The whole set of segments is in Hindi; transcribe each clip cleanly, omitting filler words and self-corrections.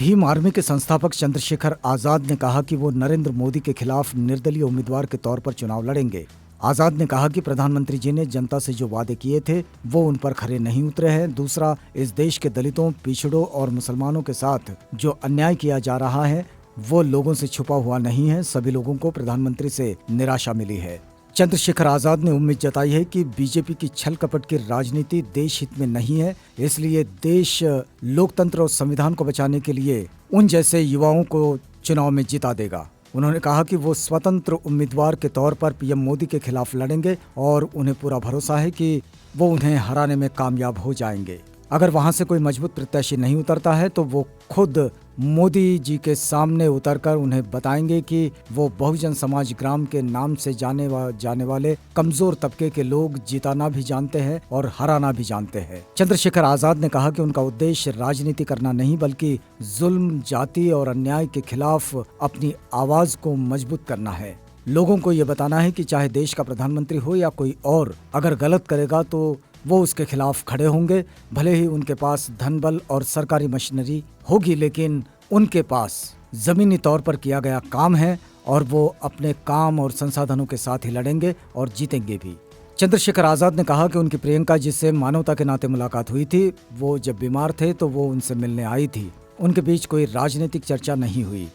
भीम आर्मी के संस्थापक चंद्रशेखर आजाद ने कहा कि वो नरेंद्र मोदी के खिलाफ निर्दलीय उम्मीदवार के तौर पर चुनाव लड़ेंगे। आजाद ने कहा कि प्रधानमंत्री जी ने जनता से जो वादे किए थे वो उन पर खरे नहीं उतरे हैं। दूसरा, इस देश के दलितों, पिछड़ों और मुसलमानों के साथ जो अन्याय किया जा रहा है वो लोगों से छुपा हुआ नहीं है। सभी लोगों को प्रधानमंत्री से निराशा मिली है। चंद्रशेखर आजाद ने उम्मीद जताई है कि बीजेपी की छल कपट की राजनीति देश हित में नहीं है, इसलिए देश लोकतंत्र और संविधान को बचाने के लिए उन जैसे युवाओं को चुनाव में जिता देगा। उन्होंने कहा कि वो स्वतंत्र उम्मीदवार के तौर पर पीएम मोदी के खिलाफ लड़ेंगे और उन्हें पूरा भरोसा है कि वो उन्हें हराने में कामयाब हो जाएंगे। अगर वहां से कोई मजबूत प्रत्याशी नहीं उतरता है तो वो खुद मोदी जी के सामने उतरकर उन्हें बताएंगे कि वो बहुजन समाज ग्राम के नाम से जाने वाले कमजोर तबके के लोग जिताना भी जानते हैं और हराना भी जानते हैं। चंद्रशेखर आजाद ने कहा कि उनका उद्देश्य राजनीति करना नहीं बल्कि जुल्म, जाति और अन्याय के खिलाफ अपनी आवाज को मजबूत करना है। लोगों को ये बताना है कि चाहे देश का प्रधानमंत्री हो या कोई और, अगर गलत करेगा तो वो उसके खिलाफ खड़े होंगे। भले ही उनके पास धन बल और सरकारी मशीनरी होगी, लेकिन उनके पास जमीनी तौर पर किया गया काम है और वो अपने काम और संसाधनों के साथ ही लड़ेंगे और जीतेंगे भी। चंद्रशेखर आजाद ने कहा कि उनकी प्रियंका, जिससे मानवता के नाते मुलाकात हुई थी, वो जब बीमार थे तो वो उनसे मिलने आई थी। उनके बीच कोई राजनीतिक चर्चा नहीं हुई।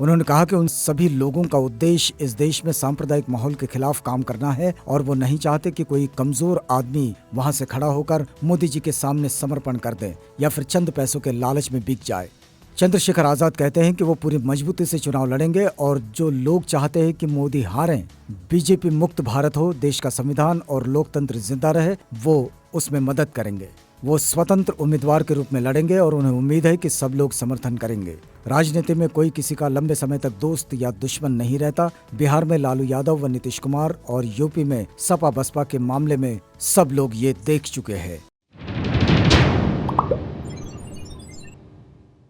उन्होंने कहा कि उन सभी लोगों का उद्देश्य इस देश में सांप्रदायिक माहौल के खिलाफ काम करना है और वो नहीं चाहते कि कोई कमजोर आदमी वहां से खड़ा होकर मोदी जी के सामने समर्पण कर दे या फिर चंद पैसों के लालच में बिक जाए। चंद्रशेखर आजाद कहते हैं कि वो पूरी मजबूती से चुनाव लड़ेंगे और जो लोग चाहते हैं कि मोदी हारें, बीजेपी मुक्त भारत हो, देश का संविधान और लोकतंत्र जिंदा रहे, वो उसमें मदद करेंगे। वो स्वतंत्र उम्मीदवार के रूप में लड़ेंगे और उन्हें उम्मीद है कि सब लोग समर्थन करेंगे। राजनीति में कोई किसी का लंबे समय तक दोस्त या दुश्मन नहीं रहता। बिहार में लालू यादव व नीतीश कुमार और यूपी में सपा बसपा के मामले में सब लोग ये देख चुके हैं।